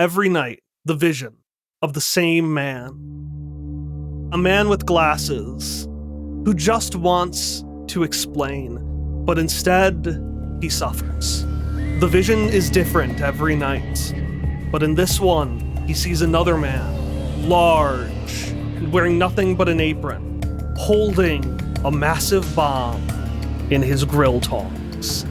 every night, the vision of the same man. A man with glasses who just wants to explain, but instead, he suffers. The vision is different every night, but in this one, he sees another man, large, wearing nothing but an apron, holding a massive bomb in his grill tongs.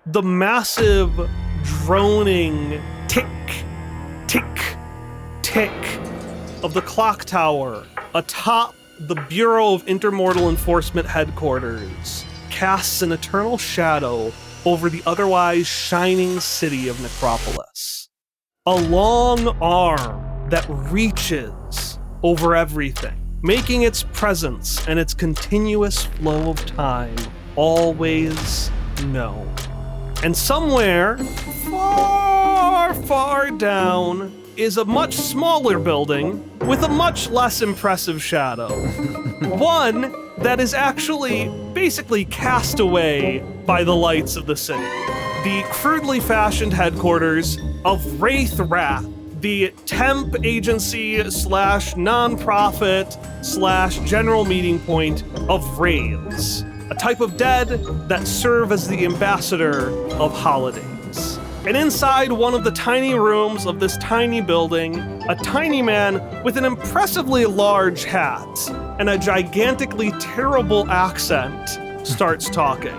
The massive, droning tick, tick, tick of the clock tower atop the Bureau of Intermortal Enforcement headquarters casts an eternal shadow over the otherwise shining city of Necropolis. A long arm that reaches over everything, making its presence and its continuous flow of time always known. And somewhere, far, far down, is a much smaller building with a much less impressive shadow. One that is actually basically cast away by the lights of the city. The crudely fashioned headquarters of Wraith Wrath, the temp agency slash nonprofit slash general meeting point of Wraiths. A type of dead that serve as the ambassador of holidays. And inside one of the tiny rooms of this tiny building, a tiny man with an impressively large hat and a gigantically terrible accent starts talking.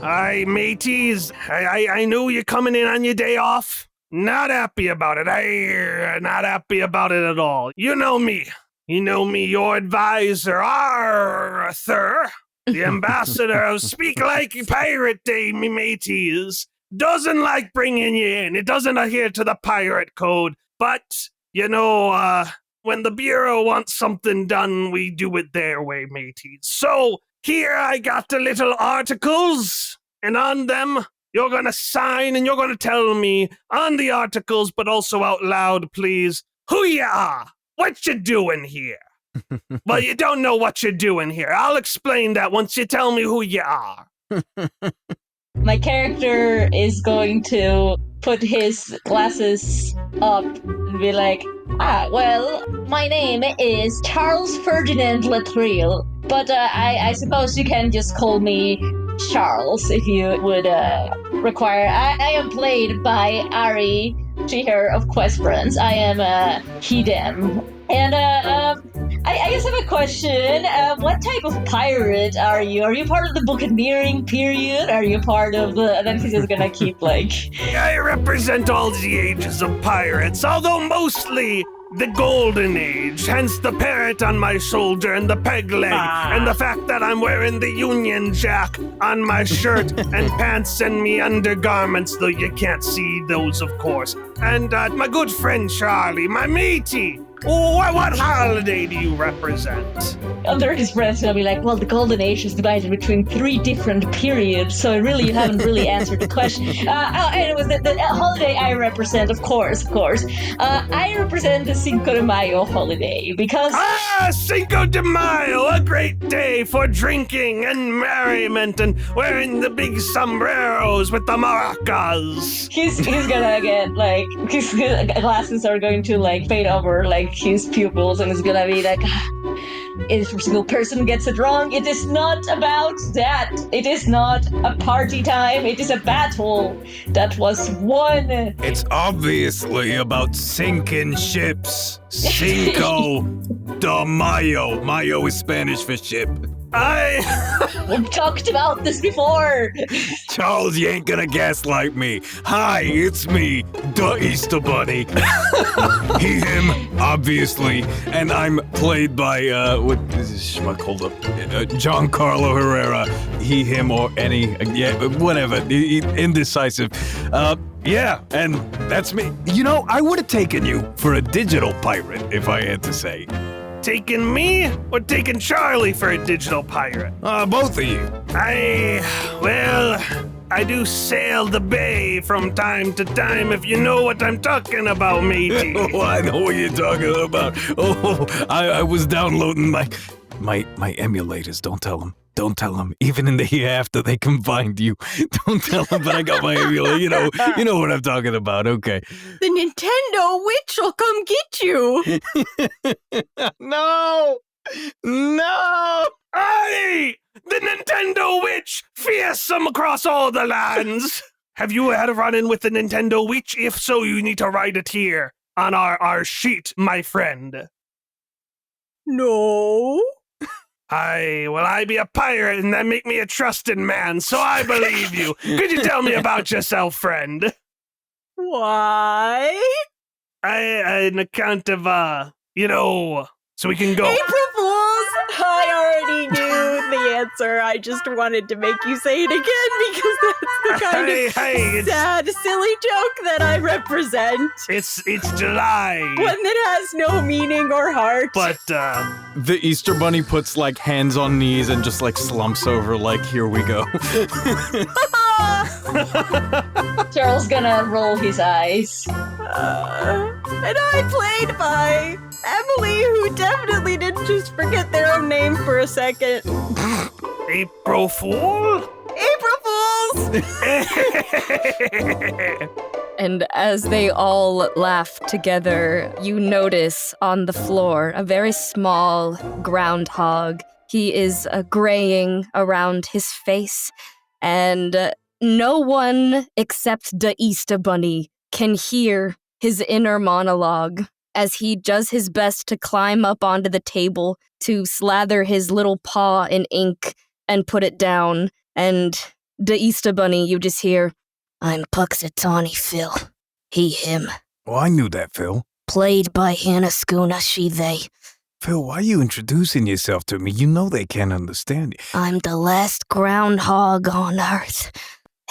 Aye, mateys, I know you're coming in on your day off. Not happy about it. Not happy about it at all. You know me, your advisor, Arthur. The ambassador of Speak Like a Pirate Day, me mateys, doesn't like bringing you in. It doesn't adhere to the pirate code. But, when the Bureau wants something done, we do it their way, mateys. So, here I got the little articles, and on them, you're gonna sign and you're gonna tell me on the articles, but also out loud, please, who you are, what you doing here. Well, you don't know what you're doing here. I'll explain that once you tell me who you are. My character is going to put his glasses up and be like, well, my name is Charles Ferdinand Latrille, but I suppose you can just call me Charles if you would require. I am played by Ari Sheher of Quest Friends. I am Hidem. And I guess I have a question. What type of pirate are you? Are you part of the Buccaneering period? Are you part of the... And then he's just gonna keep I represent all the ages of pirates, although mostly the golden age, hence the parrot on my shoulder and the peg leg, and the fact that I'm wearing the Union Jack on my shirt and pants and me undergarments, though you can't see those, of course. And my good friend Charlie, my matey. What holiday do you represent? Under his breath, he'll be like, well, the Golden Age is divided between 3 different periods, so really you haven't really answered the question. Anyways, the holiday I represent, of course, I represent the Cinco de Mayo holiday, because... Cinco de Mayo, a great day for drinking and merriment and wearing the big sombreros with the maracas. He's gonna get, his glasses are going to, fade over, his pupils, and it's gonna be like, if a single person gets it wrong, it is not about that. It is not a party time. It is a battle that was won. It's obviously about sinking ships. Cinco de Mayo. Mayo is Spanish for ship. We've talked about this before. Charles, you ain't gonna gaslight me. Hi, it's me, the Easter Bunny. He, him, obviously, and I'm played by, what is this schmuck? Hold up. Giancarlo Herrera. He, him, or any, whatever. Indecisive. Yeah, and that's me. I would have taken you for a digital pirate, if I had to say. taking me or taking Charlie for a digital pirate? Both of you. I do sail the bay from time to time, if you know what I'm talking about, matey. Oh, I know what you're talking about. Oh, I was downloading my emulators. Don't tell them. Don't tell them. Even in the hereafter, they can find you. Don't tell them, but I got my emulator. You know what I'm talking about. Okay. The Nintendo Witch will come get you. No! Aye! The Nintendo Witch, fearsome across all the lands! Have you had a run-in with the Nintendo Witch? If so, you need to write it here on our sheet, my friend. No. I be a pirate and that make me a trusted man, so I believe you. Could you tell me about yourself, friend? Why? An account of, so we can go. April Fools! I already knew the answer. I just wanted to make you say it again because that's the kind of sad, silly joke that I represent. It's July. One that has no meaning or heart. But, The Easter Bunny puts, like, hands on knees and just, like, slumps over, like, here we go. Charles gonna roll his eyes. And I played by Emily, who definitely didn't just forget their own name for a second. April Fool? April Fools! And as they all laugh together, you notice on the floor a very small groundhog. He is graying around his face, and no one except the Easter Bunny can hear his inner monologue as he does his best to climb up onto the table to slather his little paw in ink and put it down. And the Easter Bunny, you just hear, "I'm Puxatawny Phil. He, him. Oh, I knew that, Phil. Played by Hannah Schooner, she, they. Phil, why are you introducing yourself to me? You know they can't understand you. I'm the last groundhog on Earth.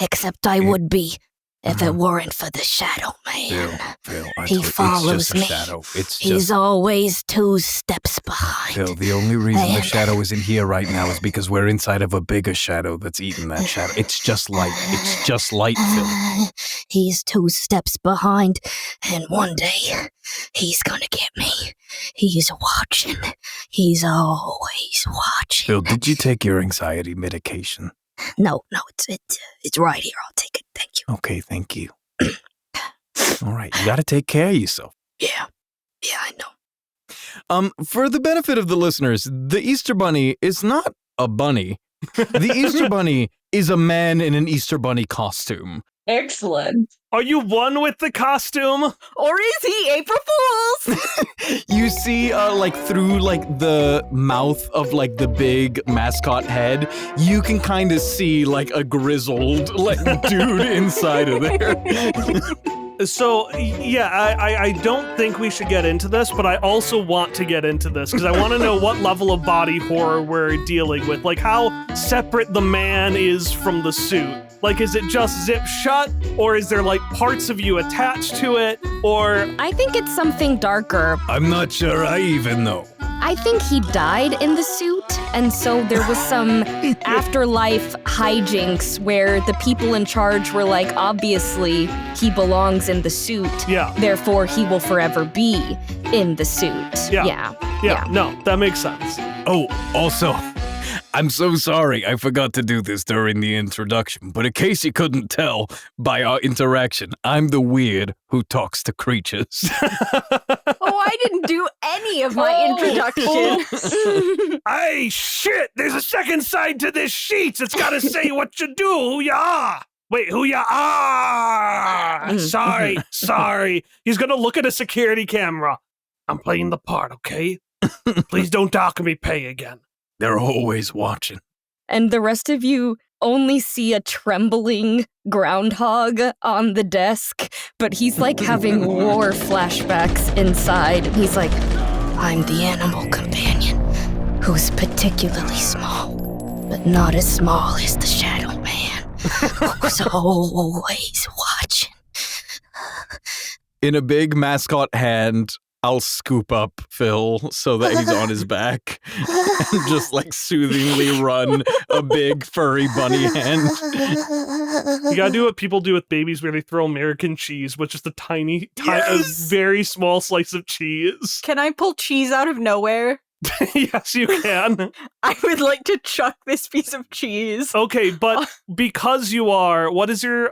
Except I would be if it weren't for the Shadow Man. Phil, He follows it's just me. a shadow. It's He's just... always 2 steps behind. Phil, the only reason the And- shadow isn't here right now is because we're inside of a bigger shadow that's eating that shadow. It's just light. It's just light, Phil. He's 2 steps behind, and one day he's gonna get me. He's watching. He's always watching. Phil, did you take your anxiety medication? No, it's right here. I'll take it. Thank you. Okay, thank you. All right, you gotta take care of yourself. Yeah, I know. For the benefit of the listeners, the Easter Bunny is not a bunny. The Easter Bunny is a man in an Easter Bunny costume. Excellent. are you one with the costume? Or is he April Fools? You see, like, through, like, the mouth of, like, the big mascot head, you can kind of see, like, a grizzled, like, dude inside of there. So, yeah, I don't think we should get into this, but I also want to get into this because I want to know what level of body horror we're dealing with. Like, how separate the man is from the suit. Like, is it just zip shut, or is there, like, parts of you attached to it, or... I think it's something darker. I'm not sure I even know. I think he died in the suit, and so there was some afterlife hijinks where the people in charge were like, obviously, he belongs in the suit. Yeah. Therefore, he will forever be in the suit. Yeah. No, that makes sense. Oh, also, I'm so sorry I forgot to do this during the introduction, but in case you couldn't tell by our interaction, I'm the weird who talks to creatures. Oh, I didn't do any of my introduction. Hey, shit! There's a second side to this sheet! It's gotta say what you do, who you are! Wait, who you are! Sorry. He's gonna look at a security camera. I'm playing the part, okay? Please don't dock me pay again. They're always watching. And the rest of you only see a trembling groundhog on the desk, but he's like having war flashbacks inside. And he's like, I'm the animal companion who's particularly small, but not as small as the Shadow Man, who's always watching. In a big mascot hand, I'll scoop up Phil so that he's on his back and just like soothingly run a big furry bunny hand. You gotta do what people do with babies where they throw American cheese, which is a tiny, Yes! a very small slice of cheese. Can I pull cheese out of nowhere? Yes, you can. I would like to chuck this piece of cheese. Okay, but because you are, what is your,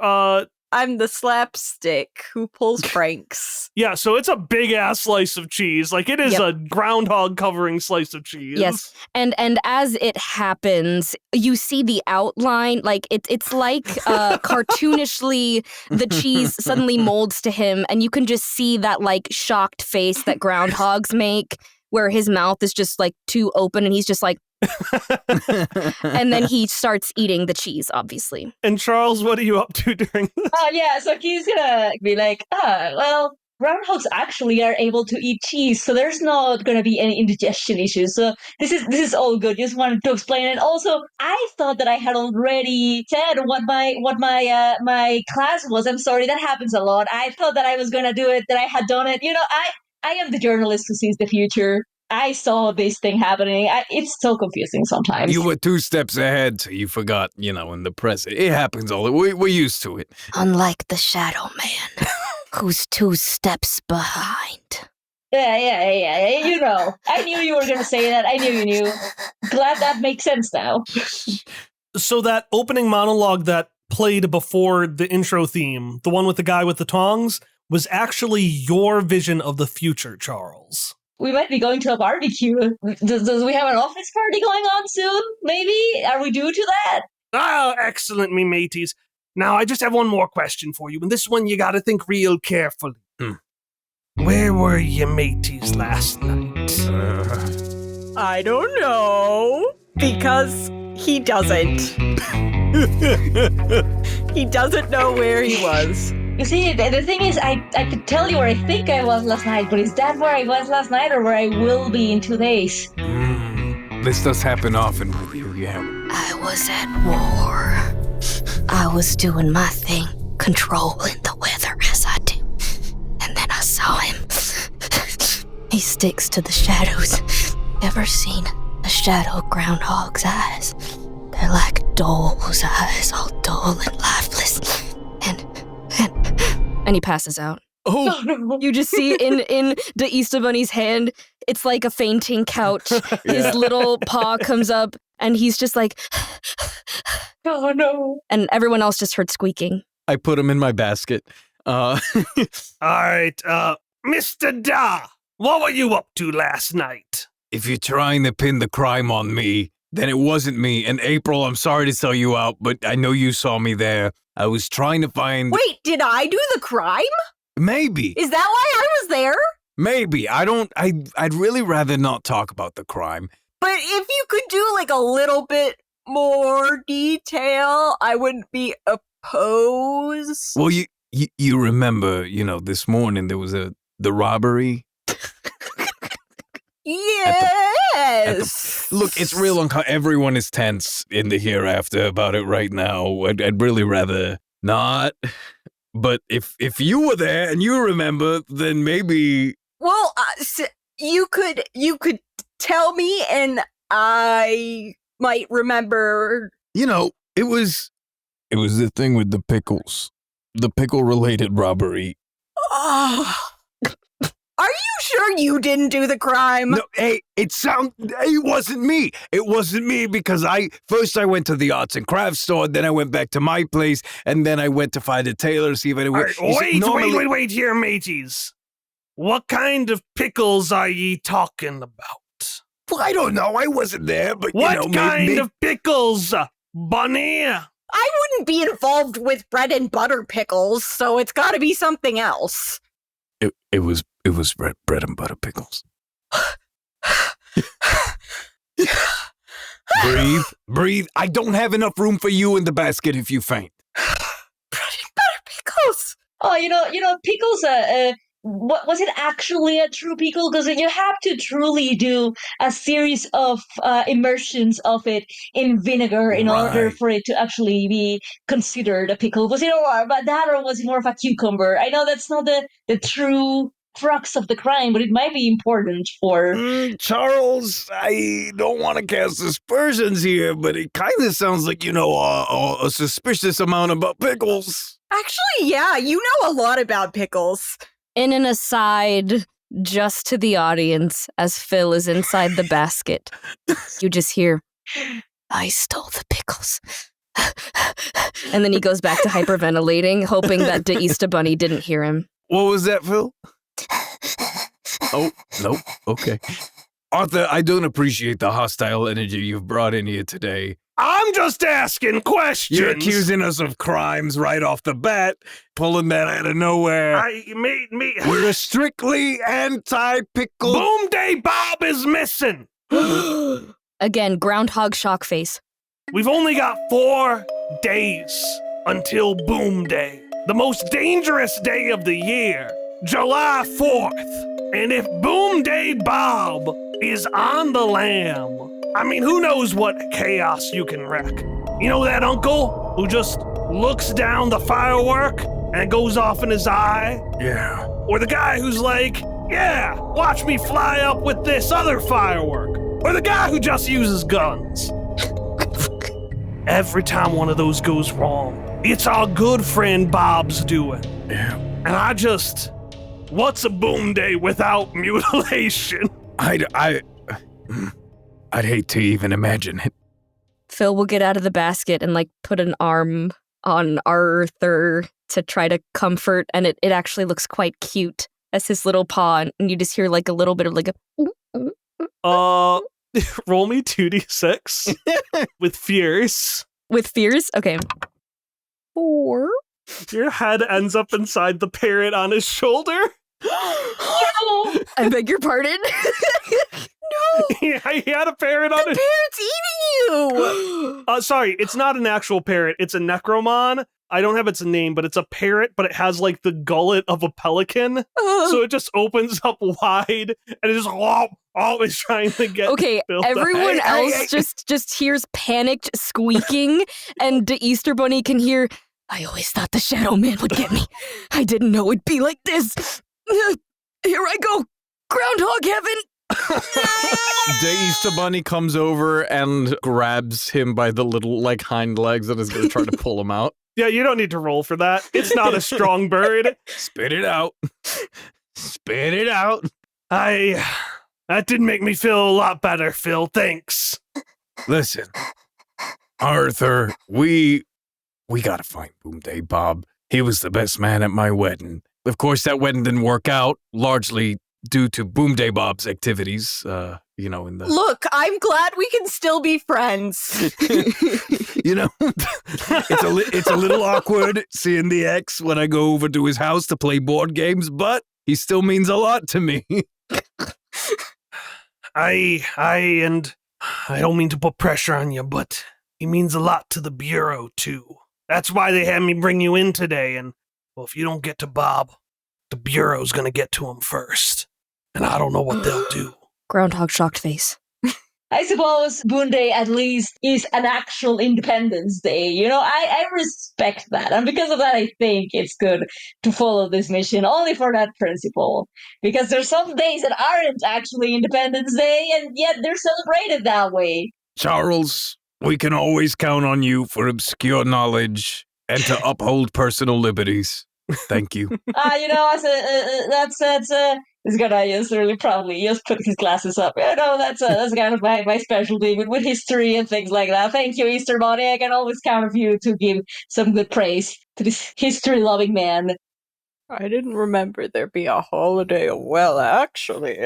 I'm the slapstick who pulls pranks. yeah, so it's a big-ass slice of cheese. Like, it is a groundhog-covering slice of cheese. Yes, and as it happens, you see the outline. Like it's like cartoonishly, the cheese suddenly molds to him, and you can just see that like shocked face that groundhogs make, where his mouth is just like too open, and he's just like, and then he starts eating the cheese, obviously. And Charles, what are you up to during this? Yeah, so he's gonna be like, well, groundhogs actually are able to eat cheese, so there's not gonna be any indigestion issues. So this is all good. Just wanted to explain it. Also, I thought that I had already said what my class was. I'm sorry, that happens a lot. I thought that I was gonna do it, that I had done it. I am the journalist who sees the future. I saw this thing happening. It's so confusing sometimes. You were 2 steps ahead, so you forgot, in the press. It happens all. We're used to it. Unlike the Shadow Man, who's 2 steps behind. Yeah. I knew you were going to say that. I knew you knew. Glad that makes sense now. So that opening monologue that played before the intro theme, the one with the guy with the tongs, was actually your vision of the future, Charles. We might be going to a barbecue. Does we have an office party going on soon? Maybe? Are we due to that? Oh, excellent, me mateys. Now, I just have one more question for you, and this one you gotta think real carefully. Where were you mateys last night? I don't know. Because he doesn't. He doesn't know where he was. You see, the thing is, I could tell you where I think I was last night, but is that where I was last night or where I will be in 2 days? This does happen often with you, yeah. I was at war. I was doing my thing, controlling the weather as I do. And then I saw him. He sticks to the shadows. Ever seen a shadow groundhog's eyes? They're like doll's eyes, all dull and lifeless. And he passes out. Oh, no. You just see in the Easter Bunny's hand, it's like a fainting couch. His little paw comes up, and he's just like, Oh, no. and everyone else just heard squeaking. I put him in my basket. All right, Mr. Da, what were you up to last night? If you're trying to pin the crime on me, then it wasn't me. And April, I'm sorry to sell you out, but I know you saw me there. I was trying to find... Wait, did I do the crime? Maybe. Is that why I was there? Maybe. I'd really rather not talk about the crime. But if you could do like a little bit more detail, I wouldn't be opposed. Well, you remember, this morning there was the robbery? Yes. Look, it's real uncomfortable. Everyone is tense in the hereafter about it right now. I'd really rather not. But if you were there and you remember, then maybe... Well, you could tell me and I might remember. It was the thing with the pickles. The pickle-related robbery. Oh. Are you sure you didn't do the crime? No, hey, it wasn't me. It wasn't me because I went to the arts and crafts store, then I went back to my place, and then I went to find a tailor to see if anyone... Wait here, mateys. What kind of pickles are ye talking about? Well, I don't know. I wasn't there, but what kind of pickles, Bunny? I wouldn't be involved with bread and butter pickles, so it's got to be something else. It was bread and butter pickles. Breathe. I don't have enough room for you in the basket if you faint. Bread and butter pickles. Oh, pickles. Was it actually a true pickle? Because you have to truly do a series of immersions of it in vinegar in order for it to actually be considered a pickle. Was it or was it more of a cucumber? I know that's not the true crux of the crime, but it might be important for... Charles, I don't want to cast aspersions here, but it kind of sounds like you know a suspicious amount about pickles. Actually, yeah, you know a lot about pickles. In an aside, just to the audience, as Phil is inside the basket, you just hear, I stole the pickles. And then he goes back to hyperventilating, hoping that the Easter Bunny didn't hear him. What was that, Phil? Oh, nope. Okay. Arthur, I don't appreciate the hostile energy you've brought in here today. I'm just asking questions. You're accusing us of crimes right off the bat, pulling that out of nowhere. We're a strictly anti-pickle. Boom Day Bob is missing. Again, groundhog shock face. We've only got 4 days until Boom Day, the most dangerous day of the year, July 4th. And if Boom Day Bob is on the lam, I mean, who knows what chaos you can wreck? You know that uncle who just looks down the firework and it goes off in his eye? Yeah. Or the guy who's like, yeah, watch me fly up with this other firework. Or the guy who just uses guns. Every time one of those goes wrong, it's our good friend Bob's doing. Yeah. And what's a Boom Day without mutilation? I'd hate to even imagine it. Phil will get out of the basket and put an arm on Arthur to try to comfort, and it actually looks quite cute as his little paw, and you just hear a little bit of roll me 2d6 with fears. With fears? Okay. 4. Your head ends up inside the parrot on his shoulder. I beg your pardon? No! He had a parrot on his... Parrot's eating you! Sorry, it's not an actual parrot. It's a necromon. I don't have its name, but it's a parrot, but it has the gullet of a pelican. So it just opens up wide, and it just always trying to get... Okay, everyone else just hears panicked squeaking, and the Easter Bunny can hear, I always thought the Shadow Man would get me. I didn't know it'd be like this. Here I go. Groundhog heaven. The Easter Bunny comes over and grabs him by the little hind legs and is going to try to pull him out. Yeah, you don't need to roll for that. It's not a strong bird. Spit it out. Spit it out. That did make me feel a lot better, Phil. Thanks. Listen, Arthur, we gotta find Boom Day Bob. He was the best man at my wedding. Of course, that wedding didn't work out, largely due to Boom Day Bob's activities, in the... Look, I'm glad we can still be friends. It's a little awkward seeing the ex when I go over to his house to play board games, but he still means a lot to me. I don't mean to put pressure on you, but he means a lot to the Bureau, too. That's why they had me bring you in today, and, well, if you don't get to Bob, the Bureau's gonna get to him first. And I don't know what they'll do. Groundhog shocked face. I suppose Boon Day at least is an actual Independence Day. I respect that. And because of that, I think it's good to follow this mission only for that principle. Because there's some days that aren't actually Independence Day, and yet they're celebrated that way. Charles, we can always count on you for obscure knowledge and to uphold personal liberties. Thank you. This guy is really proudly just put his glasses up. That's kind of my specialty with history and things like that. Thank you, Easter Bunny. I can always count on you to give some good praise to this history-loving man. I didn't remember there be a holiday. Well, actually.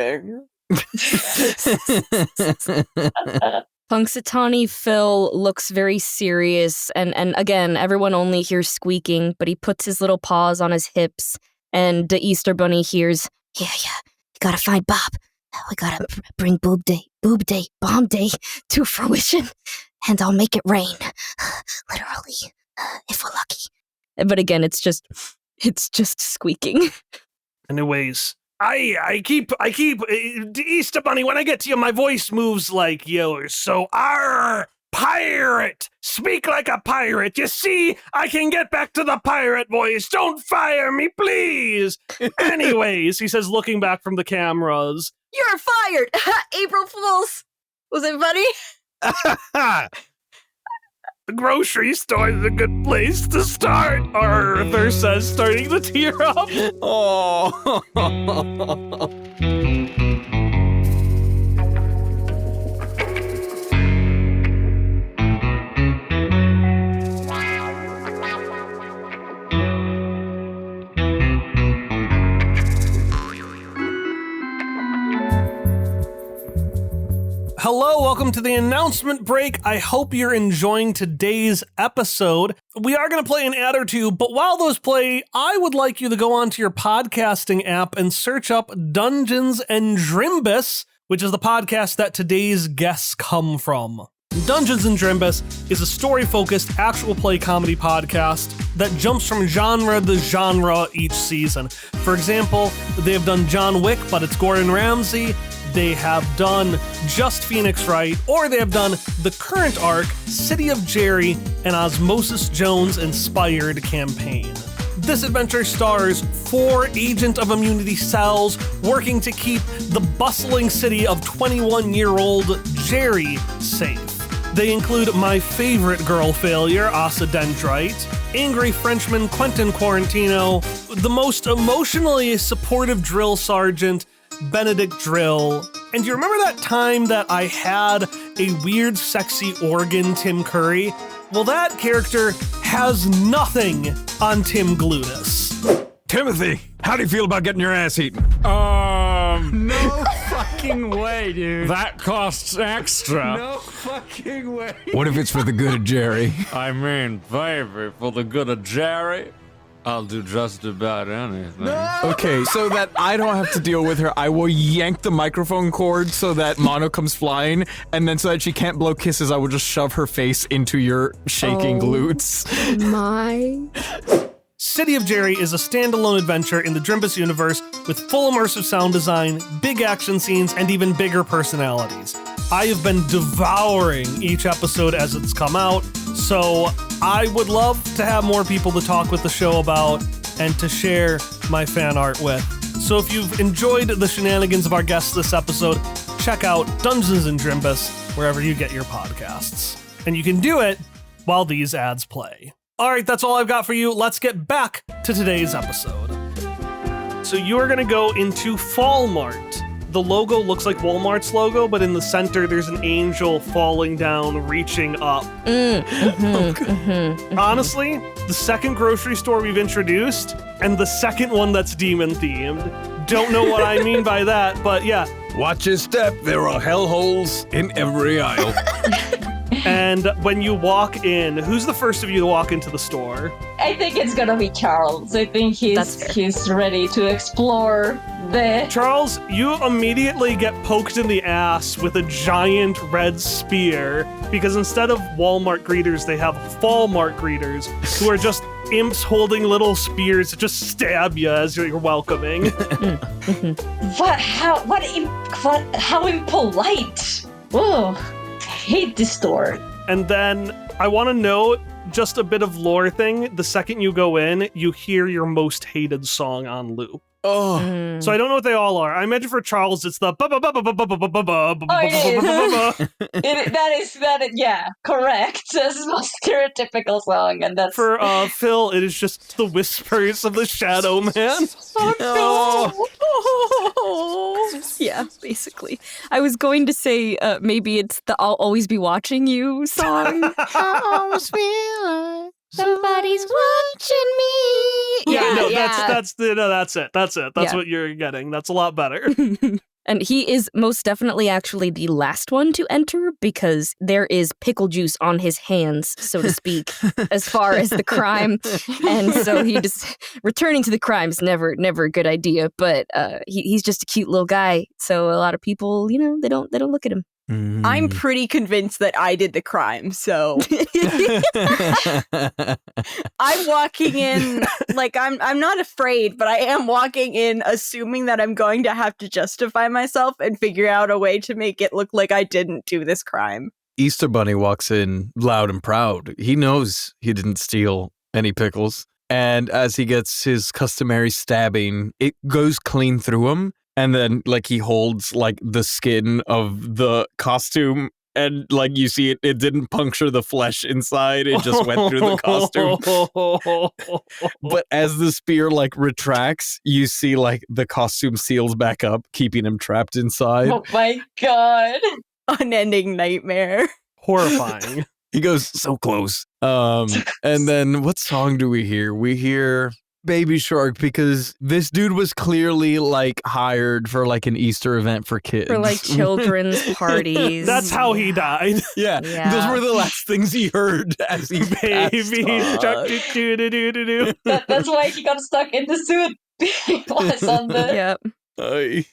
Punxsutawney Phil looks very serious, and again, everyone only hears squeaking, but he puts his little paws on his hips, and the Easter Bunny hears, yeah, you gotta find Bob. We gotta bring Boob Day, Bomb Day to fruition, and I'll make it rain. Literally, if we're lucky. But again, it's just squeaking. Anyways, I keep Easter Bunny, when I get to you, my voice moves like yours. So, pirate! Speak like a pirate! You see, I can get back to the pirate voice! Don't fire me, please! Anyways, he says, looking back from the cameras. You're fired! April Fools! Was it funny? The grocery store is a good place to start, Arthur says, starting to tear up. Oh. Hello, welcome to the announcement break. I hope you're enjoying today's episode. We are going to play an ad or two, but while those play, I would like you to go onto your podcasting app and search up Dungeons and Drimbus, which is the podcast that today's guests come from. Dungeons and Drimbus is a story-focused actual play comedy podcast that jumps from genre to genre each season. For example, they have done John Wick, but it's Gordon Ramsay. They have done Just Phoenix Wright, or they have done the current arc, City of Jerry, an Osmosis Jones-inspired campaign. This adventure stars 4 Agent of Immunity cells working to keep the bustling city of 21-year-old Jerry safe. They include my favorite girl failure, Asa Dendrite, angry Frenchman Quentin Quarantino, the most emotionally supportive drill sergeant, Benedict Drill. And do you remember that time that I had a weird, sexy organ, Tim Curry? Well, that character has nothing on Tim Glutis. Timothy, how do you feel about getting your ass eaten? No fucking way, dude. That costs extra. No fucking way. What if it's for the good of Jerry? I mean, baby, for the good of Jerry, I'll do just about anything. Okay, so that I don't have to deal with her, I will yank the microphone cord so that Mono comes flying, and then so that she can't blow kisses, I will just shove her face into your shaking glutes. My. City of Jerry is a standalone adventure in the Drimbus universe with full immersive sound design, big action scenes, and even bigger personalities. I have been devouring each episode as it's come out, so I would love to have more people to talk with the show about and to share my fan art with. So if you've enjoyed the shenanigans of our guests this episode, check out Dungeons and Drimbus wherever you get your podcasts. And you can do it while these ads play. All right, that's all I've got for you. Let's get back to today's episode. So you are going to go into Fall Mart. The logo looks like Walmart's logo, but in the center, there's an angel falling down, reaching up. Honestly, the second grocery store we've introduced, and the second one that's demon-themed. Don't know what I mean by that, but yeah. Watch your step. There are hellholes in every aisle. And when you walk in, who's the first of you to walk into the store? I think it's gonna be Charles. I think he's ready to explore the... Charles, you immediately get poked in the ass with a giant red spear, because instead of Walmart greeters, they have Fall Mart greeters, who are just imps holding little spears that just stab you as you're welcoming. How impolite. Oh, I hate this store. And then I want to note just a bit of lore thing. The second you go in, you hear your most hated song on loop. Oh. So I don't know what they all are. I imagine for Charles, it's the That is, yeah, correct. This is my stereotypical song, and that's... For Phil, it is just the whispers of the Shadow Man. Yeah, basically. I was going to say maybe it's the I'll Always Be Watching You song. I always feel like somebody's watching me. That's it. That's what you're getting. That's a lot better. And he is most definitely actually the last one to enter because there is pickle juice on his hands, so to speak, as far as the crime. And so he just returning to the crime is never a good idea. But he's just a cute little guy, so a lot of people, they don't look at him. I'm pretty convinced that I did the crime, so I'm walking in like I'm not afraid, but I am walking in assuming that I'm going to have to justify myself and figure out a way to make it look like I didn't do this crime. Easter Bunny walks in loud and proud. He knows he didn't steal any pickles. And as he gets his customary stabbing, it goes clean through him. And then, like, he holds, like, the skin of the costume. And, like, you see it didn't puncture the flesh inside. It just went through the costume. But as the spear, like, retracts, you see, like, the costume seals back up, keeping him trapped inside. Oh my god. Unending nightmare. Horrifying. He goes so close. And then what song do we hear? We hear Baby Shark because this dude was clearly like hired for like an Easter event for kids. For like children's parties. That's how he died. Yeah, those were the last things he heard as he Baby Shark. That's why he got stuck in the suit. Was on the... Yep.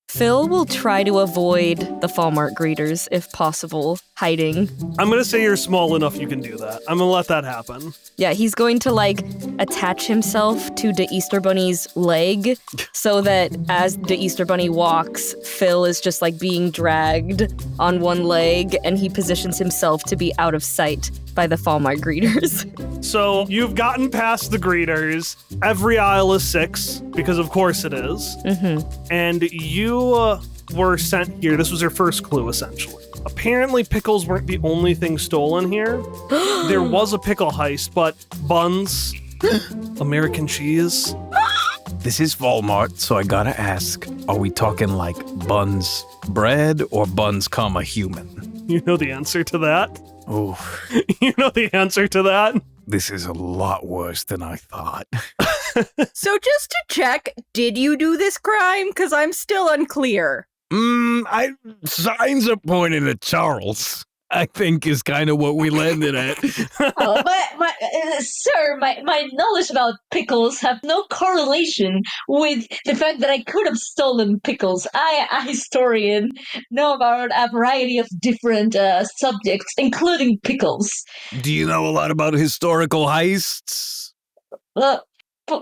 Phil will try to avoid the Falmart greeters if possible, hiding. I'm going to say you're small enough you can do that. I'm going to let that happen. Yeah, he's going to, like, attach himself to the Easter Bunny's leg so that as the Easter Bunny walks, Phil is just, like, being dragged on one leg, and he positions himself to be out of sight by the Falmart greeters. So you've gotten past the greeters. Every aisle is 6, because of course it is. Mm-hmm. And you were sent here. This was your first clue, essentially. Apparently, pickles weren't the only thing stolen here. There was a pickle heist, but buns, American cheese. This is Walmart, so I gotta ask, are we talking like buns bread or buns comma human? You know the answer to that? Oh, You know the answer to that? this is a lot worse than I thought. So just to check, did you do this crime? Because I'm still unclear. Signs are pointing at Charles, I think is kind of what we landed at. Sir, my knowledge about pickles have no correlation with the fact that I could have stolen pickles. I, a historian, know about a variety of different subjects, including pickles. Do you know a lot about historical heists?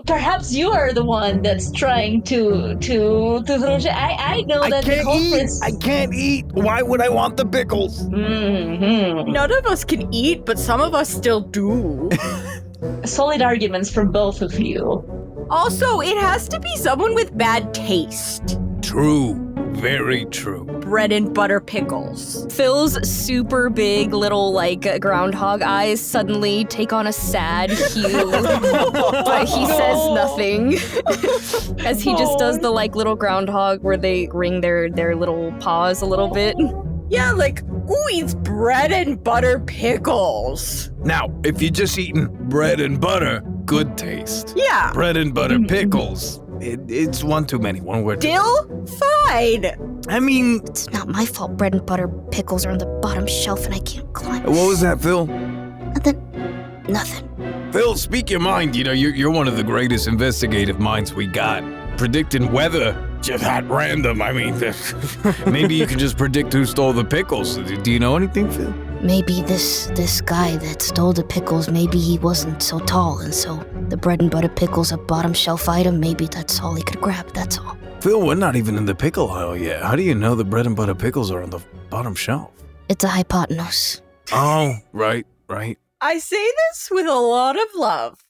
Perhaps you are the one that's trying to I know that the culprits... I can't eat. Why would I want the pickles? Mm-hmm. None of us can eat, but some of us still do. Solid arguments from both of you. Also, it has to be someone with bad taste. True. Very true. Bread and butter pickles. Phil's super big little, like, groundhog eyes suddenly take on a sad hue, but he says nothing as he just does the, like, little groundhog where they wring their little paws a little bit. Yeah, like, who eats bread and butter pickles? Now, if you're just eating bread and butter, good taste. Yeah. Bread and butter pickles. It's one too many. One word. Still fine. I mean, It's not my fault bread and butter pickles are on the bottom shelf and I can't climb. what was that, Phil? Nothing. Phil, speak your mind. You know, you're one of the greatest investigative minds we got. Predicting weather just at random. I mean, maybe you can just predict who stole the pickles. Do you know anything, Phil? Maybe this guy that stole the pickles, maybe he wasn't so tall, and so the bread and butter pickles a bottom shelf item, maybe that's all he could grab, that's all. Phil, we're not even in the pickle aisle yet. How do you know the bread and butter pickles are on the bottom shelf? It's a hypotenuse. Oh, right. I say this with a lot of love.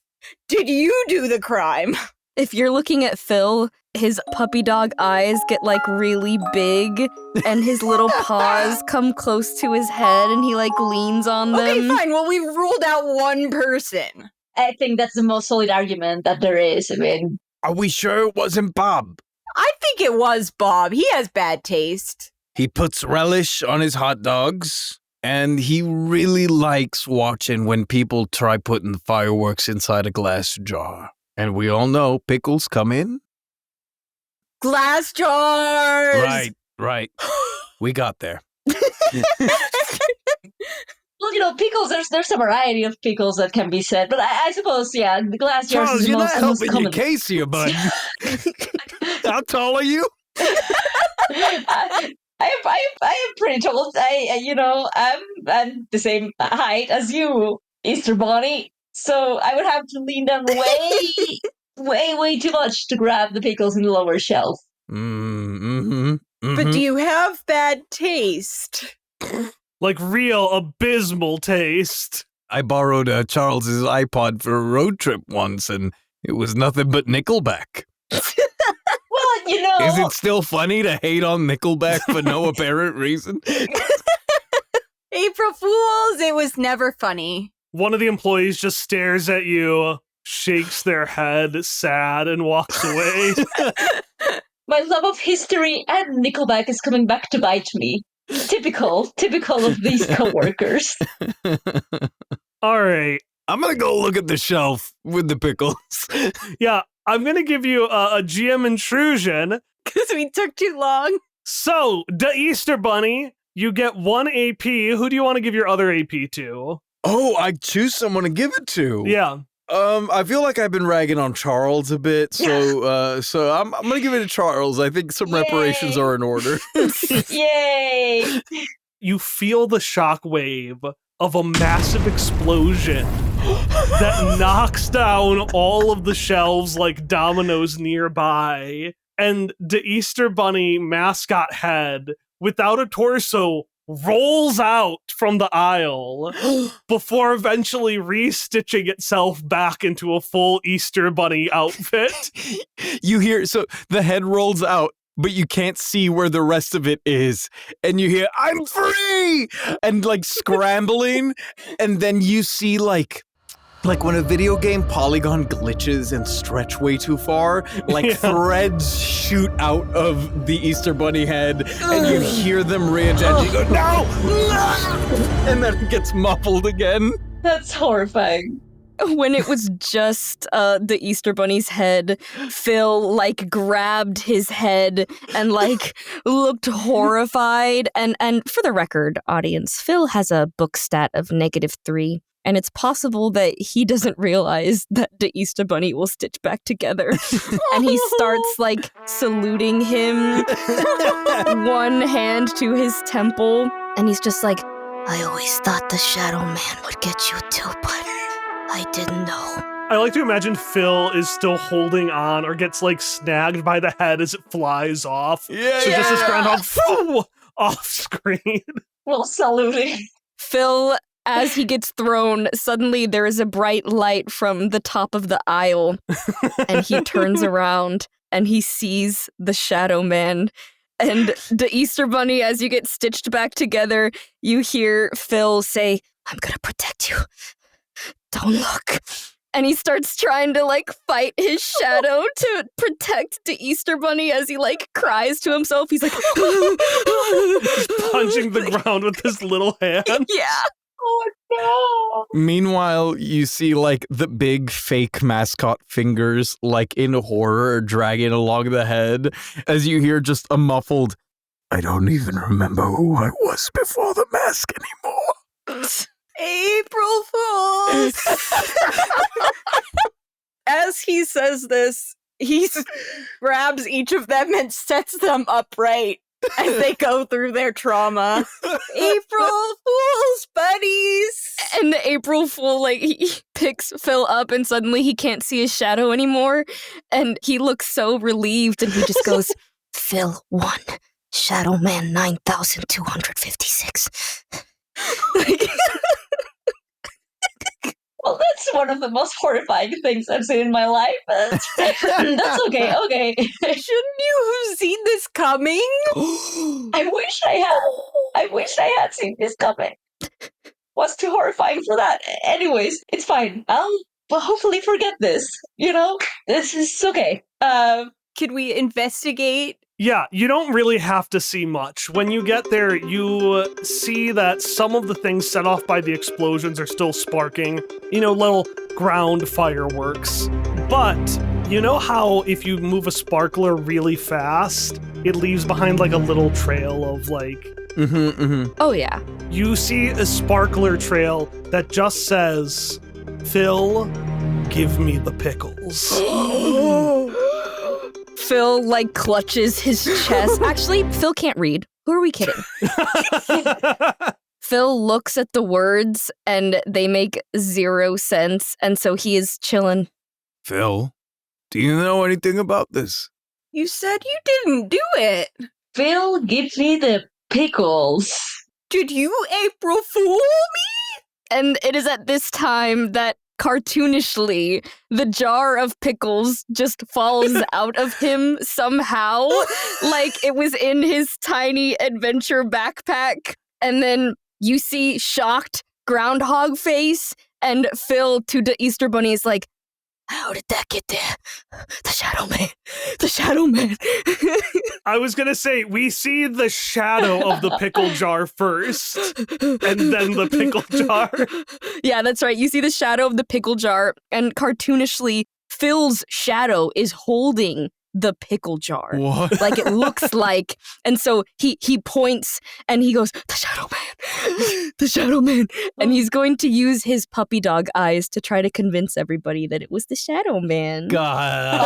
Did you do the crime? If you're looking at Phil, his puppy dog eyes get, like, really big, and his little paws come close to his head, and he, like, leans on them. Okay, fine. Well, we ruled out one person. I think that's the most solid argument that there is. I mean, Are we sure it wasn't Bob? I think it was Bob. He has bad taste. He puts relish on his hot dogs, and he really likes watching when people try putting fireworks inside a glass jar. And we all know pickles come in. Glass jars! Right. We got there. well, you know, pickles, there's a variety of pickles that can be said, but I suppose, yeah, the glass jars Charles, is the you're not most helping common. your case here, bud. How tall are you? I am pretty tall. I'm the same height as you, Easter Bunny. So I would have to lean down way too much to grab the pickles in the lower shelf. Mm-hmm. But do you have bad taste? Like real abysmal taste. I borrowed Charles's iPod for a road trip once, and it was nothing but Nickelback. Well, you know. Is it still funny to hate on Nickelback for no apparent reason? April Fools, it was never funny. One of the employees just stares at you, shakes their head, sad, and walks away. My love of history and Nickelback is coming back to bite me. Typical of these coworkers. All right. I'm gonna go look at the shelf with the pickles. Yeah, I'm going to give you a GM intrusion. Because we took too long. So, the Easter Bunny, you get 1 AP. Who do you want to give your other AP to? Oh, I choose someone to give it to. Yeah. I feel like I've been ragging on Charles a bit, so I'm gonna give it to Charles. I think some reparations are in order. Yay! You feel the shockwave of a massive explosion that knocks down all of the shelves like dominoes nearby, and the Easter Bunny mascot head, without a torso, rolls out from the aisle before eventually restitching itself back into a full Easter Bunny outfit. You hear, so the head rolls out, but you can't see where the rest of it is. And you hear, "I'm free!" And like scrambling. And then you see like when a video game polygon glitches and stretch way too far, like threads shoot out of the Easter Bunny head, and you hear them readjust. You go, "No! No!" And then it gets muffled again. That's horrifying. When it was just the Easter Bunny's head, Phil like grabbed his head and like looked horrified. And for the record, audience, Phil has a book stat of -3. And it's possible that he doesn't realize that the Easter Bunny will stitch back together. And he starts like saluting him, one hand to his temple. And he's just like, I always thought the Shadow Man would get you too, but I didn't know. I like to imagine Phil is still holding on or gets like snagged by the head as it flies off. Yeah, so just this groundhog off screen. Well, saluting. Phil, as he gets thrown, suddenly there is a bright light from the top of the aisle, and he turns around and he sees the Shadow Man. And the Easter Bunny, as you get stitched back together, you hear Phil say, I'm gonna protect you. Don't look. And he starts trying to like fight his shadow to protect the Easter Bunny as he like cries to himself. He's like, He's punching the ground with his little hand. Yeah. Oh no! Meanwhile, you see like the big fake mascot fingers, like in horror, dragging along the head as you hear just a muffled, I don't even remember who I was before the mask anymore. April Fools! As he says this, he grabs each of them and sets them upright as they go through their trauma. April Fools, buddies! And the April Fool, like, he picks Phil up and suddenly he can't see his shadow anymore. And he looks so relieved and he just goes, Phil 1, Shadow Man 9256. Like, well, that's one of the most horrifying things I've seen in my life. That's okay. Shouldn't you have seen this coming? I wish I had seen this coming. Was too horrifying for that. Anyways, it's fine. I'll hopefully forget this. You know, this is okay. Could we investigate? Yeah, you don't really have to see much. When you get there, you see that some of the things set off by the explosions are still sparking. You know, little ground fireworks. But you know how if you move a sparkler really fast, it leaves behind like a little trail of like... Oh yeah. You see a sparkler trail that just says, Phil, give me the pickles. Phil, like, clutches his chest. Actually, Phil can't read. Who are we kidding? Phil looks at the words, and they make 0 sense, and so he is chilling. Phil, do you know anything about this? You said you didn't do it. Phil, give me the pickles. Did you April Fool me? And it is at this time that cartoonishly the jar of pickles just falls out of him somehow, like it was in his tiny adventure backpack. And then you see shocked groundhog face, and Phil to the Easter Bunny is like, how did that get there? The Shadow Man. The Shadow Man. I was going to say, we see the shadow of the pickle jar first, and then the pickle jar. Yeah, that's right. You see the shadow of the pickle jar, and cartoonishly, Phil's shadow is holding the pickle jar. What? Like it looks like. And so he points and he goes, the Shadow Man, the Shadow Man. And he's going to use his puppy dog eyes to try to convince everybody that it was the Shadow Man. God.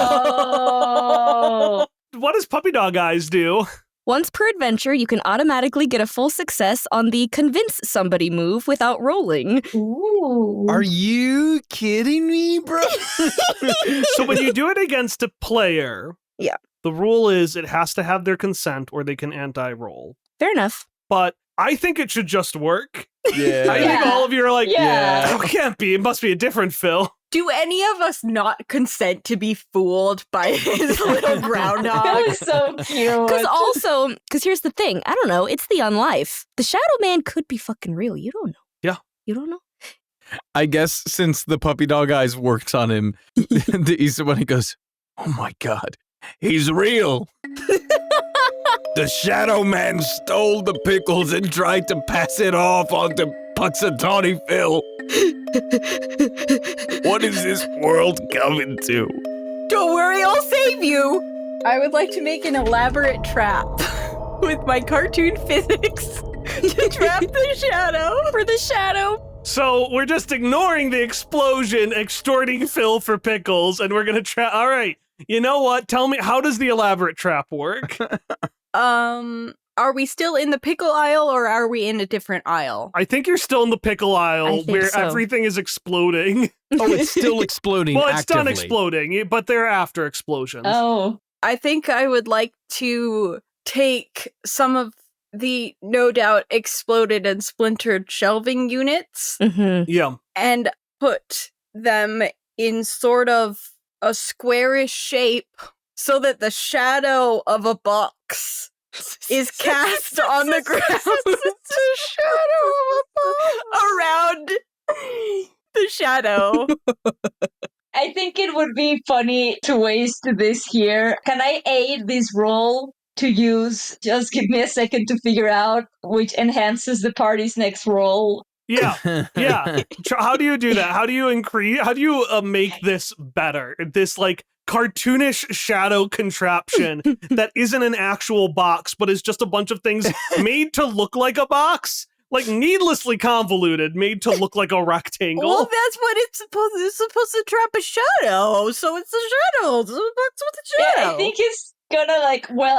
Oh. What does puppy dog eyes do? Once per adventure, you can automatically get a full success on the convince somebody move without rolling. Ooh. Are you kidding me, bro? So when you do it against a player, Yeah. the rule is it has to have their consent or they can anti-roll. Fair enough. But I think it should just work. Yeah. I think all of you are like, Yeah. oh, it can't be. It must be a different Phil. Do any of us not consent to be fooled by his little That groundhog? was so cute. Because here's the thing. I don't know. It's the unlife. The Shadow Man could be fucking real. You don't know. Yeah. You don't know? I guess since the puppy dog eyes works on him, the Easter Bunny goes, oh my God, he's real. The Shadow Man stole the pickles and tried to pass it off onto Puxatawny Phil. What is this world coming to? Don't worry, I'll save you. I would like to make an elaborate trap with my cartoon physics to trap the shadow. For the Shadow. So we're just ignoring the explosion, extorting Phil for pickles, and we're going to trap. All right. You know what? Tell me, how does the elaborate trap work? Are we still in the pickle aisle or are we in a different aisle? I think you're still in the pickle I aisle think where so. everything is exploding. Oh, it's still exploding Well, it's actively. done exploding, but they're after explosions. Oh. I think I would like to take some of the no doubt exploded and splintered shelving units Mm-hmm. Yeah. and put them in sort of a squarish shape so that the shadow of a box is cast on the ground. The shadow of a box around the shadow. I think it would be funny to waste this here. Can I aid this roll to use? Just give me a second to figure out which enhances the party's next roll. Yeah. Yeah. How do you do that? How do you increase? How do you make this better? This like cartoonish shadow contraption that isn't an actual box, but is just a bunch of things made to look like a box, like needlessly convoluted, made to look like a rectangle. Well, that's what it's supposed. It's supposed to trap a shadow, so it's a shadow. It's a box with a Yeah, shadow. I think it's gonna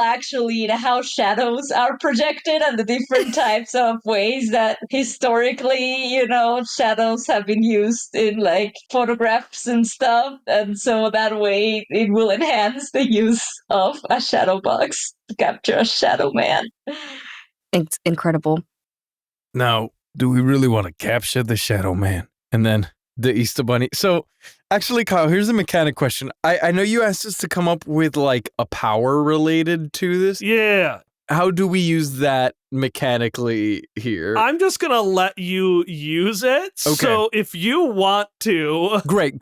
actually how shadows are projected and the different types of ways that historically, shadows have been used in like photographs and stuff. And so that way it will enhance the use of a shadow box to capture a shadow man. It's incredible. Now, do we really want to capture the Shadow Man? And then the Easter Bunny. So, actually, Kyle, here's a mechanic question. I know you asked us to come up with like a power related to this. Yeah. How do we use that mechanically here? I'm just going to let you use it. Okay. So if you want to. Great.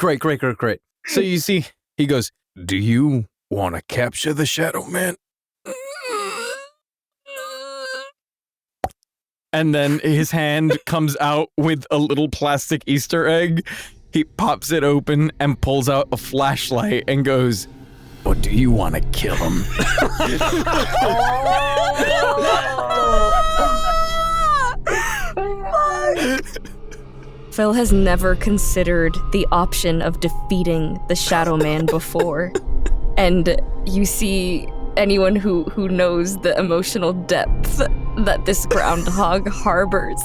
So you see, he goes, do you want to capture the Shadow Man? And then his hand comes out with a little plastic Easter egg. He pops it open and pulls out a flashlight and goes, or do you want to kill him? Phil has never considered the option of defeating the Shadow Man before. And you see anyone who knows the emotional depth that this groundhog harbors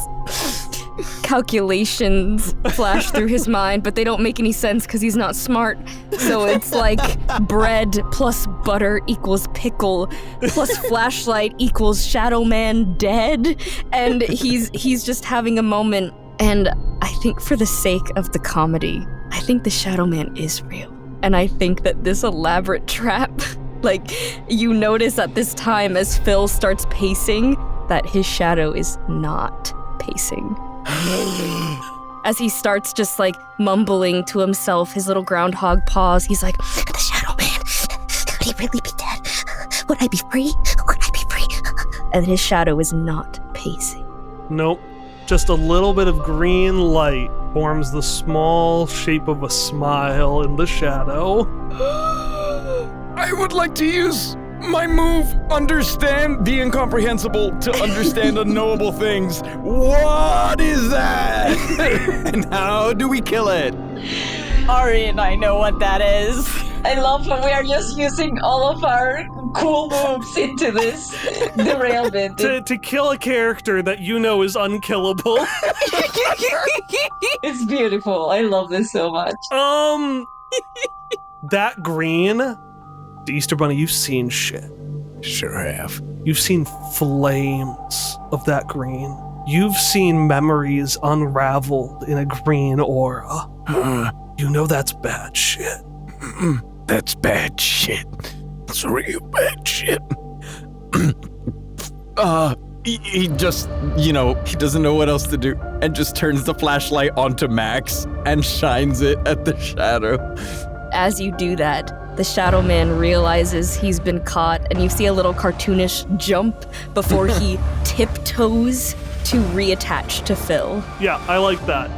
calculations flash through his mind, but they don't make any sense because he's not smart. So it's like bread plus butter equals pickle plus flashlight equals Shadow Man dead. And he's just having a moment. And I think for the sake of the comedy, I think the Shadow Man is real. And I think that this elaborate trap, like, you notice at this time as Phil starts pacing that his shadow is not pacing. As he starts just like mumbling to himself, his little groundhog paws, he's like, The Shadow Man. Could he really be dead? Would I be free? Would I be free? and his shadow is not pacing. Nope. Just a little bit of green light forms the small shape of a smile in the shadow. I would like to use my move, understand the incomprehensible to understand unknowable things. What is that? And how do we kill it? Ari and I know what that is. I love that we are just using all of our cool moves into this derailment. To kill a character that you know is unkillable. It's beautiful. I love this so much. That green, the Easter Bunny, you've seen shit. Sure have. You've seen flames of that green. You've seen memories unraveled in a green aura. You know that's bad shit. That's bad shit. It's real bad shit. He just, he doesn't know what else to do and just turns the flashlight onto Max and shines it at the shadow. As you do that, the Shadow Man realizes he's been caught, and you see a little cartoonish jump before he tiptoes to reattach to Phil. Yeah, I like that.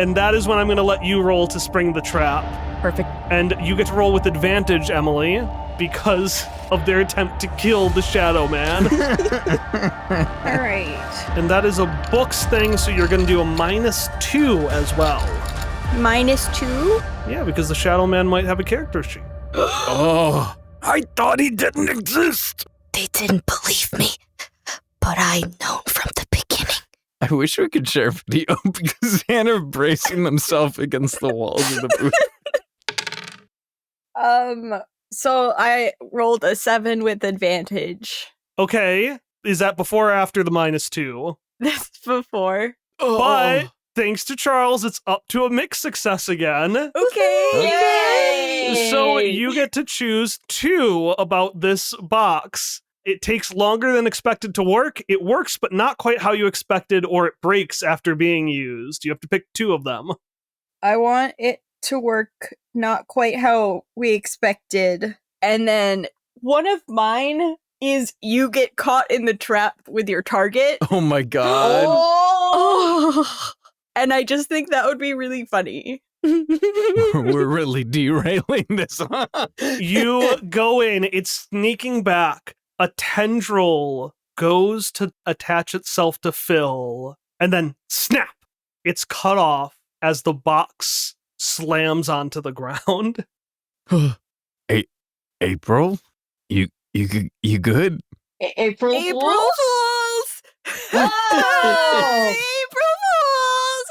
And that is when I'm going to let you roll to spring the trap. Perfect. And you get to roll with advantage, Emily, because of their attempt to kill the Shadow Man. All right. And that is a books thing, so you're going to do a -2 as well. -2? Yeah, because the Shadow Man might have a character sheet. Oh, I thought he didn't exist. They didn't believe me, but I known from the beginning. I wish we could share video because Hannah bracing themselves against the walls of the booth. So I rolled a 7 with advantage. Okay, is that before or after the -2? That's before. But thanks to Charles, it's up to a mixed success again. Okay. Yay! So you get to choose 2 about this box. It takes longer than expected to work. It works, but not quite how you expected, or it breaks after being used. You have to pick 2 of them. I want it to work not quite how we expected. And then one of mine is you get caught in the trap with your target. Oh my god. Oh! And I just think that would be really funny. We're really derailing this. You go in, it's sneaking back. A tendril goes to attach itself to Phil, and then snap! It's cut off as the box slams onto the ground. April? You good? April April Fool? Fools! Oh! April Fools!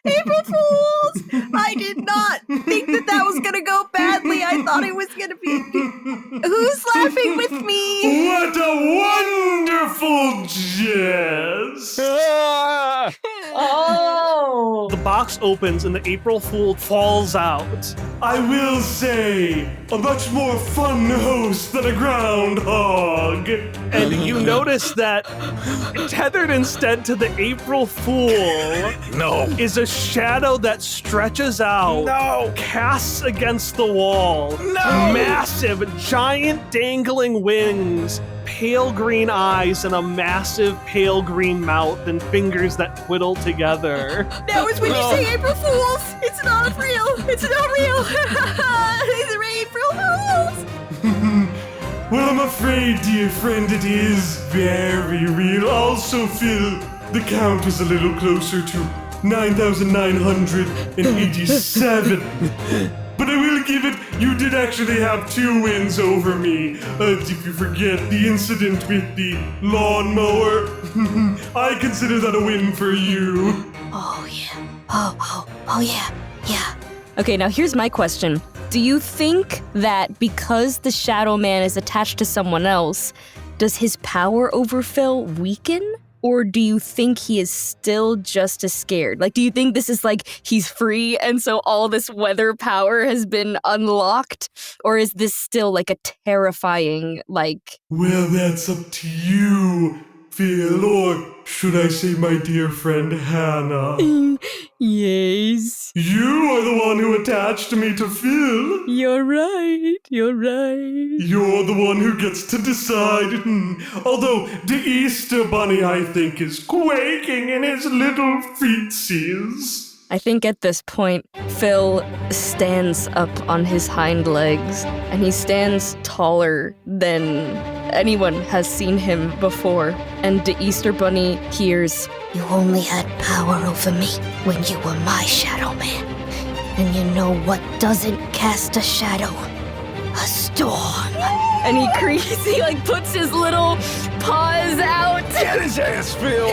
April Fools! I did not think that was gonna go badly. I thought it was gonna be. Who's laughing with me? What a wonderful jest! Oh! The box opens and the April Fool falls out. I will say, a much more fun host than a groundhog. And you notice that tethered instead to the April Fool is a shadow that stretches out, casts against the wall. Massive, giant dangling wings, pale green eyes, and a massive pale green mouth and fingers that twiddle together. That was when you say April Fools! It's not real! It's not real! It's April Fools! Well, I'm afraid, dear friend, it is very real. Also, Phil, the count is a little closer to 9,987. But I will forgive it, you did actually have 2 wins over me. If you forget the incident with the lawnmower, I consider that a win for you. Oh, yeah. Oh, yeah. Yeah. Okay, now here's my question. Do you think that because the Shadow Man is attached to someone else, does his power over Phil weaken? Or do you think he is still just as scared? Like, do you think this is like he's free and so all this weather power has been unlocked? Or is this still like a terrifying, like... Well, that's up to you, Phil, or should I say my dear friend Hannah? Yes. You are the one who attached me to Phil. You're right. You're the one who gets to decide. Although the Easter Bunny, I think, is quaking in his little feetsies. I think at this point, Phil stands up on his hind legs, and he stands taller than anyone has seen him before. And the Easter Bunny hears, You only had power over me when you were my Shadow Man. And you know what doesn't cast a shadow? A storm. and he like puts his little paws out. Get his ass, Phil!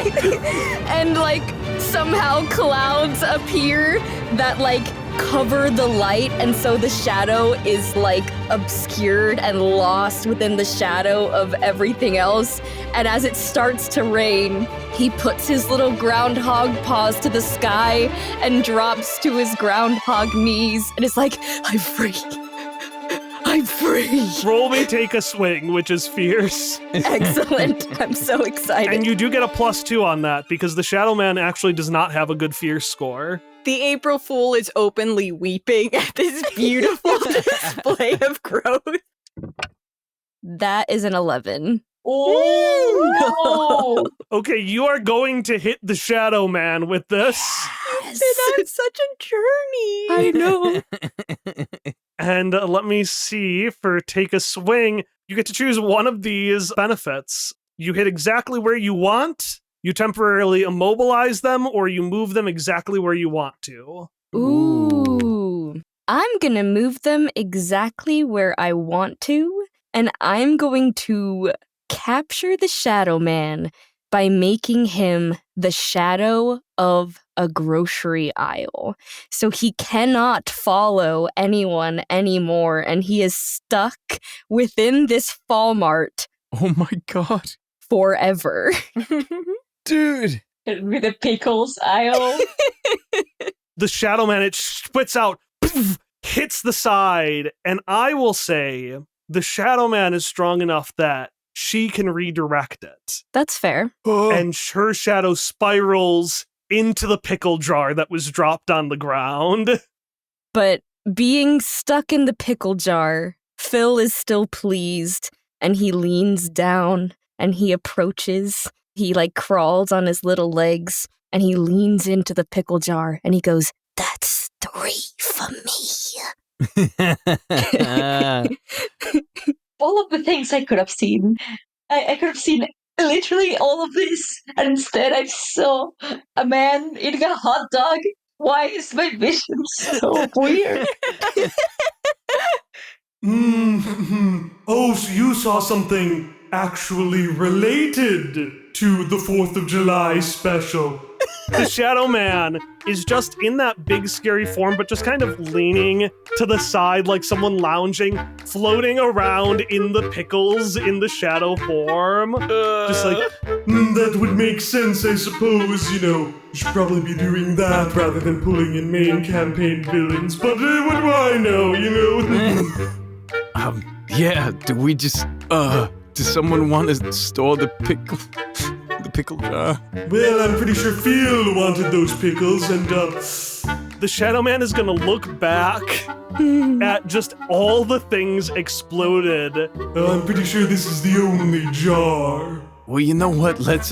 And like somehow clouds appear that like cover the light, and so the shadow is like obscured and lost within the shadow of everything else. And as it starts to rain, he puts his little groundhog paws to the sky and drops to his groundhog knees and is like, I'm free. I'm free. Roll me take a swing, which is fierce. Excellent. I'm so excited. And you do get a +2 on that because the Shadow Man actually does not have a good fierce score. The April Fool is openly weeping at this beautiful display of growth. That is an 11. Oh, no. Okay, you are going to hit the Shadow Man with this. Yes. Been on such a journey. I know. And let me see, for take a swing, you get to choose one of these benefits. You hit exactly where you want, you temporarily immobilize them, or you move them exactly where you want to. Ooh. I'm gonna move them exactly where I want to, and I'm going to capture the Shadow Man by making him the shadow of a grocery aisle. So he cannot follow anyone anymore, and he is stuck within this Fall Mart Oh my god. forever. Dude. With the pickles aisle. The Shadow Man, it spits out, poof, hits the side, and I will say the Shadow Man is strong enough that she can redirect it. That's fair. And her shadow spirals into the pickle jar that was dropped on the ground. But being stuck in the pickle jar, Phil is still pleased, and he leans down and he approaches. He like crawls on his little legs and he leans into the pickle jar and he goes, That's 3 for me. All of the things I could have seen. I could have seen literally all of this, and instead I saw a man eating a hot dog. Why is my vision so weird? Oh, so you saw something actually related to the 4th of July special. The Shadow Man is just in that big scary form, but just kind of leaning to the side like someone lounging, floating around in the pickles in the shadow form. Just like, that would make sense, I suppose, you know. You should probably be doing that rather than pulling in main campaign villains, but what do I know, you know? Yeah, do we just, does someone want to store the pickle jar? Well, I'm pretty sure Phil wanted those pickles, and the Shadow Man is gonna look back at just all the things exploded. I'm pretty sure this is the only jar. Well, you know what? Let's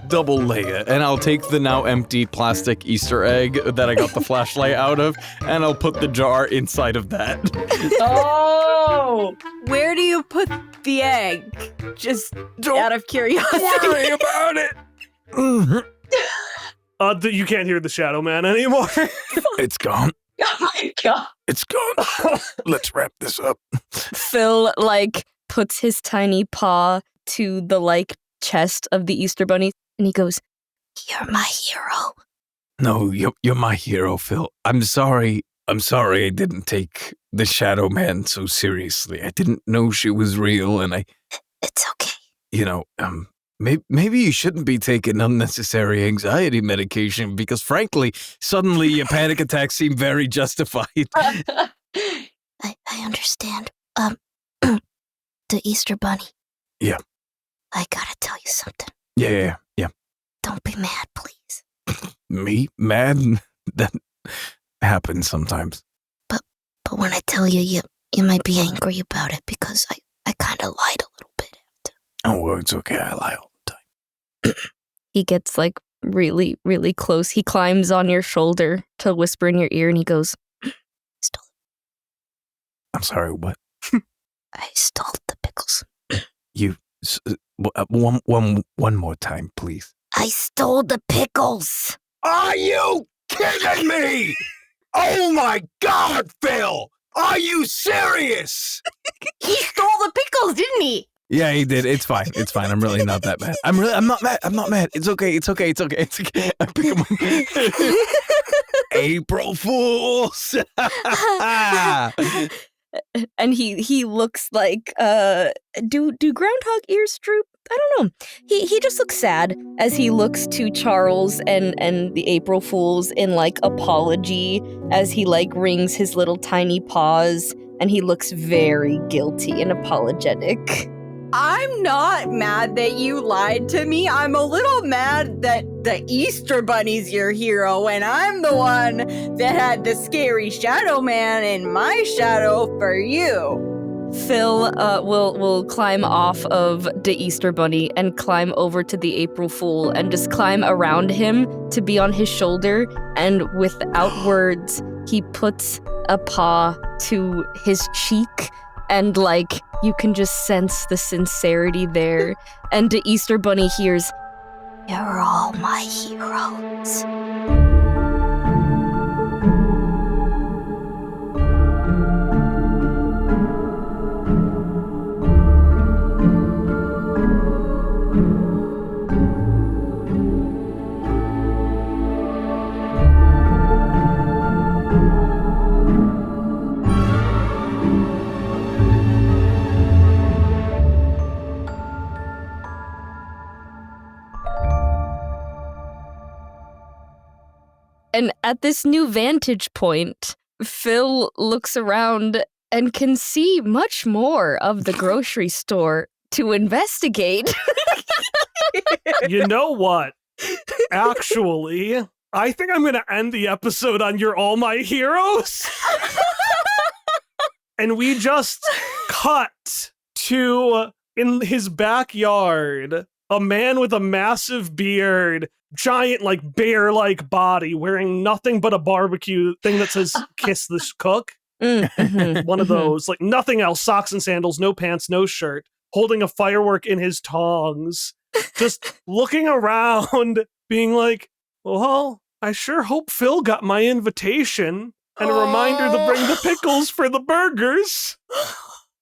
double layer, and I'll take the now empty plastic Easter egg that I got the flashlight out of, and I'll put the jar inside of that. Oh! Where do you put the egg? Just out of curiosity. Worry about it. You can't hear the Shadow Man anymore. It's gone. Oh my god. It's gone. Let's wrap this up. Phil, puts his tiny paw to the, chest of the Easter Bunny, and he goes, You're my hero. No, you're my hero, Phil. I'm sorry I didn't take the Shadow Man so seriously. I didn't know she was real, and It's okay. maybe you shouldn't be taking unnecessary anxiety medication because, frankly, suddenly your panic attacks seem very justified. I understand. The Easter Bunny. Yeah. I gotta tell you something. Yeah. Don't be mad, please. Me? Mad? That happens sometimes. But when I tell you, you might be angry about it because I kind of lied a little bit after. Oh, well, it's okay. I lie all the time. he gets, really, really close. He climbs on your shoulder to whisper in your ear, and he goes, Stole I'm sorry, what? I stole the pickles. One more time, please. I stole the pickles. Are you kidding me? Oh my God, Phil! Are you serious? He stole the pickles, didn't he? Yeah, he did. It's fine. I'm really not that mad. I'm not mad. It's okay. I pick him up. April Fools! and he looks like, do groundhog ears droop? I don't know. He just looks sad as he looks to Charles and the April Fools in apology as he wrings his little tiny paws, and he looks very guilty and apologetic. I'm not mad that you lied to me. I'm a little mad that the Easter Bunny's your hero and I'm the one that had the scary Shadow Man in my shadow for you. Phil will climb off of the Easter Bunny and climb over to the April Fool and just climb around him to be on his shoulder, and without words, he puts a paw to his cheek, and you can just sense the sincerity there. And the Easter Bunny hears, You're all my heroes. and at this new vantage point, Phil looks around and can see much more of the grocery store to investigate. You know what? Actually, I think I'm going to end the episode on You're All My Heroes. And we just cut to, in his backyard, a man with a massive beard, giant, bear-like body, wearing nothing but a barbecue thing that says Kiss the Cook. One of those, nothing else, socks and sandals, no pants, no shirt, holding a firework in his tongs, just looking around, being like, well, I sure hope Phil got my invitation, and a reminder to bring the pickles for the burgers.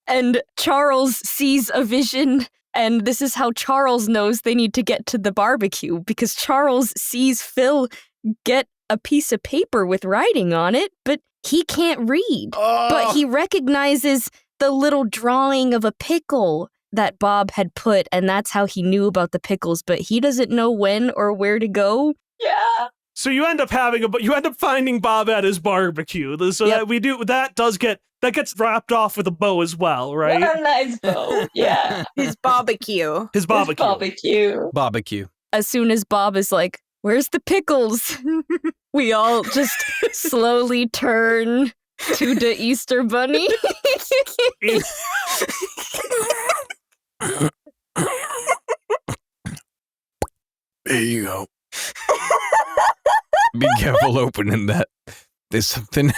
And Charles sees a vision, and this is how Charles knows they need to get to the barbecue, because Charles sees Phil get a piece of paper with writing on it, but he can't read. But he recognizes the little drawing of a pickle that Bob had put, and that's how he knew about the pickles, but he doesn't know when or where to go. Yeah. So you end up finding Bob at his barbecue. So Yep. that gets wrapped off with a bow as well, right? What a nice bow. Yeah. His barbecue. His barbecue. Barbecue. Barbecue. As soon as Bob is like, where's the pickles? We all just slowly turn to the Easter Bunny. There you go. Be careful opening that. There's something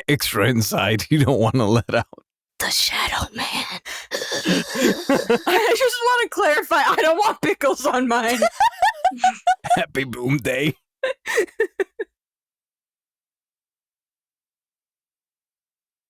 extra inside you don't want to let out. The Shadow Man. I just want to clarify, I don't want pickles on mine. Happy Boom Day.